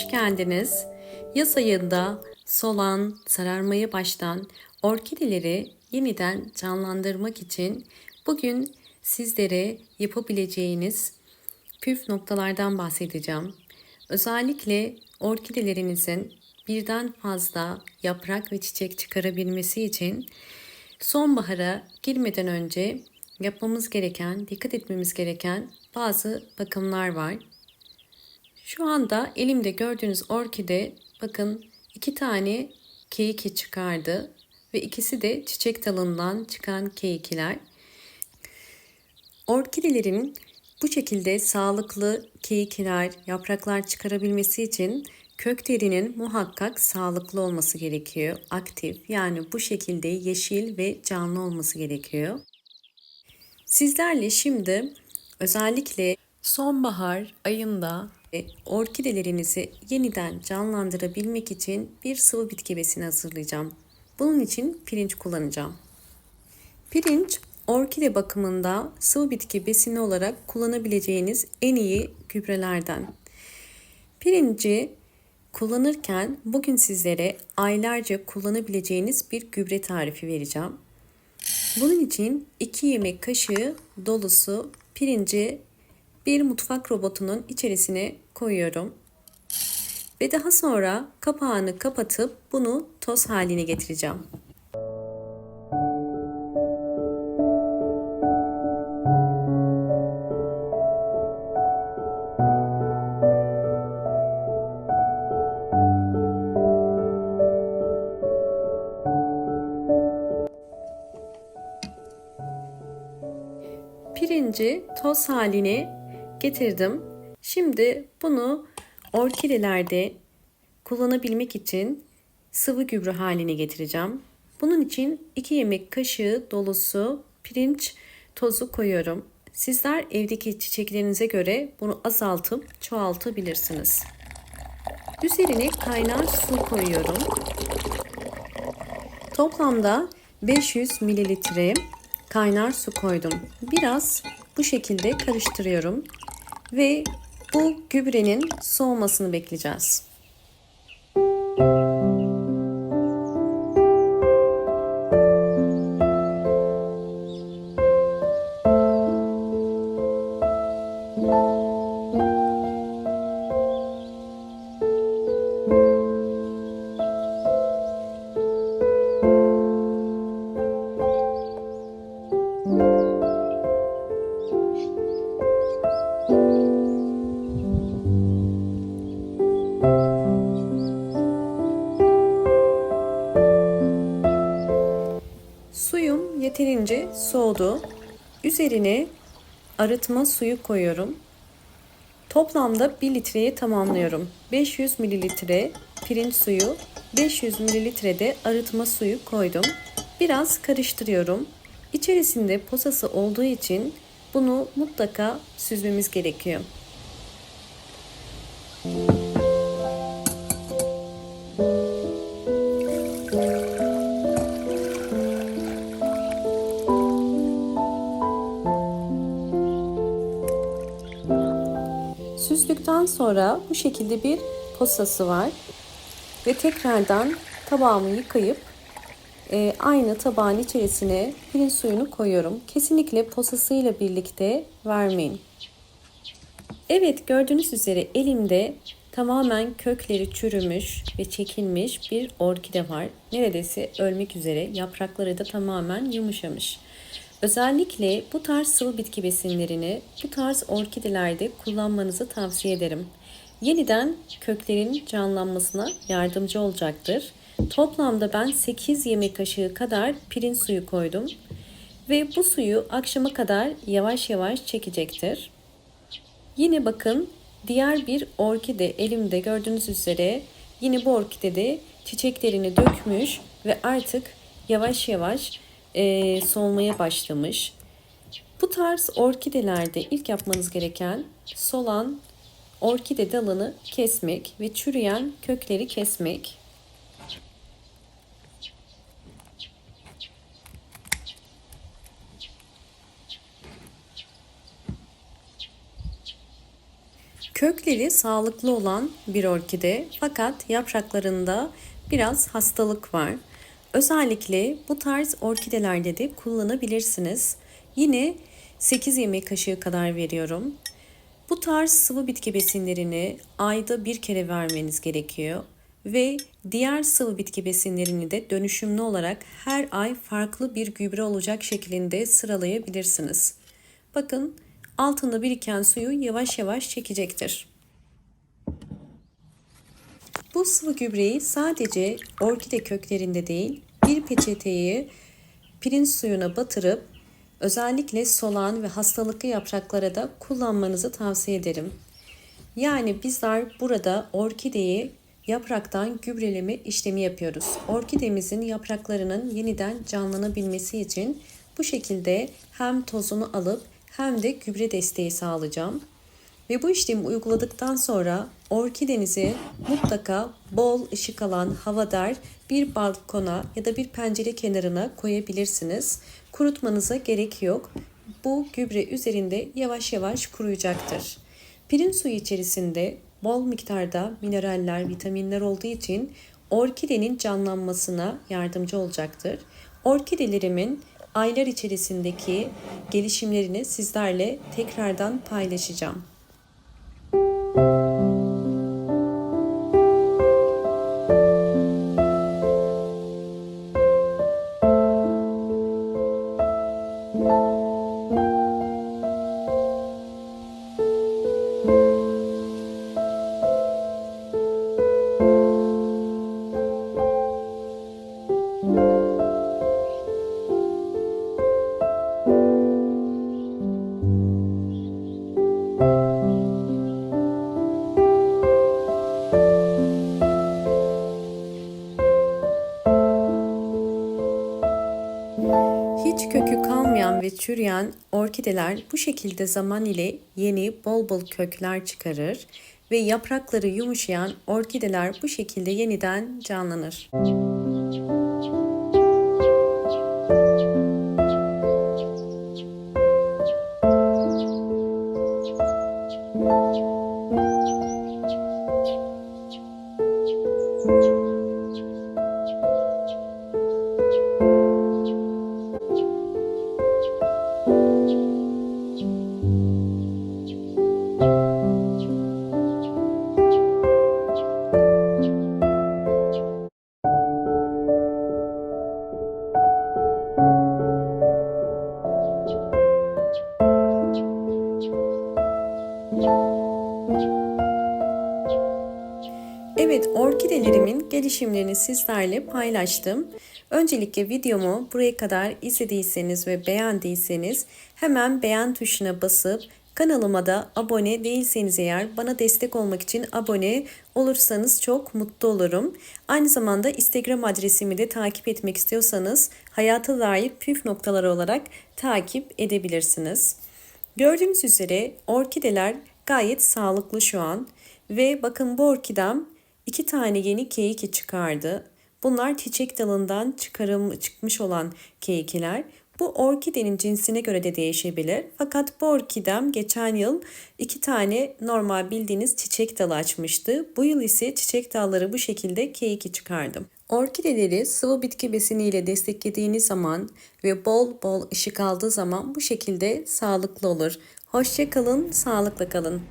hoş geldiniz. Yaz ayında solan, sararmaya başlayan orkideleri yeniden canlandırmak için bugün sizlere yapabileceğiniz püf noktalardan bahsedeceğim. Özellikle orkidelerinizin birden fazla yaprak ve çiçek çıkarabilmesi için sonbahara girmeden önce yapmamız gereken, dikkat etmemiz gereken bazı bakımlar var. Şu anda elimde gördüğünüz orkide bakın 2 tane keiki çıkardı ve ikisi de çiçek dalından çıkan keikiler. Orkidelerin bu şekilde sağlıklı keikiler, yapraklar çıkarabilmesi için köklerinin muhakkak sağlıklı olması gerekiyor. Aktif, yani bu şekilde yeşil ve canlı olması gerekiyor. Sizlerle şimdi özellikle sonbahar ayında orkidelerinizi yeniden canlandırabilmek için bir sıvı bitki besini hazırlayacağım. Bunun için pirinç kullanacağım. Pirinç, orkide bakımında sıvı bitki besini olarak kullanabileceğiniz en iyi gübrelerden. Pirinci kullanırken bugün sizlere aylarca kullanabileceğiniz bir gübre tarifi vereceğim. Bunun için 2 yemek kaşığı dolusu pirinci bir mutfak robotunun içerisine koyuyorum. Ve daha sonra kapağını kapatıp bunu toz haline getireceğim. Pirinci toz haline getirdim. Şimdi bunu orkidelerde kullanabilmek için sıvı gübre haline getireceğim. Bunun için 2 yemek kaşığı dolusu pirinç tozu koyuyorum. Sizler evdeki çiçeklerinize göre bunu azaltıp çoğaltabilirsiniz. Üzerine kaynar su koyuyorum. Toplamda 500 mililitre kaynar su koydum. Biraz bu şekilde karıştırıyorum ve bu gübrenin soğumasını bekleyeceğiz. Suyum yeterince soğudu. Üzerine arıtma suyu koyuyorum. Toplamda 1 litreye tamamlıyorum. 500 mililitre pirinç suyu, 500 mililitre de arıtma suyu koydum. Biraz karıştırıyorum. İçerisinde posası olduğu için bunu mutlaka süzmemiz gerekiyor. Süzdükten sonra bu şekilde bir posası var ve tekrardan tabağımı yıkayıp aynı tabağın içerisine pirinç suyunu koyuyorum. Kesinlikle posasıyla birlikte vermeyin. Evet, gördüğünüz üzere elimde tamamen kökleri çürümüş ve çekilmiş bir orkide var. Neredeyse ölmek üzere, yaprakları da tamamen yumuşamış. Özellikle bu tarz sıvı bitki besinlerini bu tarz orkidelerde kullanmanızı tavsiye ederim. Yeniden köklerin canlanmasına yardımcı olacaktır. Toplamda ben 8 yemek kaşığı kadar pirinç suyu koydum ve bu suyu akşama kadar yavaş yavaş çekecektir. Yine bakın, diğer bir orkide elimde gördüğünüz üzere, yine bu orkide çiçeklerini dökmüş ve artık yavaş yavaş solmaya başlamış. Bu tarz orkidelerde ilk yapmanız gereken solan orkide dalını kesmek ve çürüyen kökleri kesmek. Kökleri sağlıklı olan bir orkide fakat yapraklarında biraz hastalık var. Özellikle bu tarz orkidelerde de kullanabilirsiniz. Yine 8 yemek kaşığı kadar veriyorum. Bu tarz sıvı bitki besinlerini ayda bir kere vermeniz gerekiyor. Ve diğer sıvı bitki besinlerini de dönüşümlü olarak her ay farklı bir gübre olacak şeklinde sıralayabilirsiniz. Bakın altında biriken suyu yavaş yavaş çekecektir. Bu sıvı gübreyi sadece orkide köklerinde değil, bir peçeteyi pirinç suyuna batırıp özellikle solan ve hastalıklı yapraklara da kullanmanızı tavsiye ederim. Yani bizler burada orkideyi yapraktan gübreleme işlemi yapıyoruz. Orkidemizin yapraklarının yeniden canlanabilmesi için bu şekilde hem tozunu alıp hem de gübre desteği sağlayacağım. Ve bu işlemi uyguladıktan sonra orkidenizi mutlaka bol ışık alan havadar bir balkona ya da bir pencere kenarına koyabilirsiniz. Kurutmanıza gerek yok. Bu gübre üzerinde yavaş yavaş kuruyacaktır. Pirinç suyu içerisinde bol miktarda mineraller, vitaminler olduğu için orkidenin canlanmasına yardımcı olacaktır. Orkidelerimin aylar içerisindeki gelişimlerini sizlerle tekrardan paylaşacağım. Hiç kökü kalmayan ve çürüyen orkideler bu şekilde zaman ile yeni bol bol kökler çıkarır ve yaprakları yumuşayan orkideler bu şekilde yeniden canlanır. Evet, orkidelerimin gelişimlerini sizlerle paylaştım. Öncelikle videomu buraya kadar izlediyseniz ve beğendiyseniz hemen beğen tuşuna basıp kanalıma da abone değilseniz eğer bana destek olmak için abone olursanız çok mutlu olurum. Aynı zamanda Instagram adresimi de takip etmek istiyorsanız hayata dair püf noktaları olarak takip edebilirsiniz. Gördüğünüz üzere orkideler gayet sağlıklı şu an ve bakın bu orkidem 2 tane yeni keyiki çıkardı. Bunlar çiçek dalından çıkmış olan keyikler. Bu orkidenin cinsine göre de değişebilir. Fakat bu orkidem geçen yıl 2 tane normal bildiğiniz çiçek dalı açmıştı. Bu yıl ise çiçek dalları bu şekilde keyiki çıkardım. Orkideleri sıvı bitki besiniyle desteklediğiniz zaman ve bol bol ışık aldığı zaman bu şekilde sağlıklı olur. Hoşça kalın, sağlıkla kalın.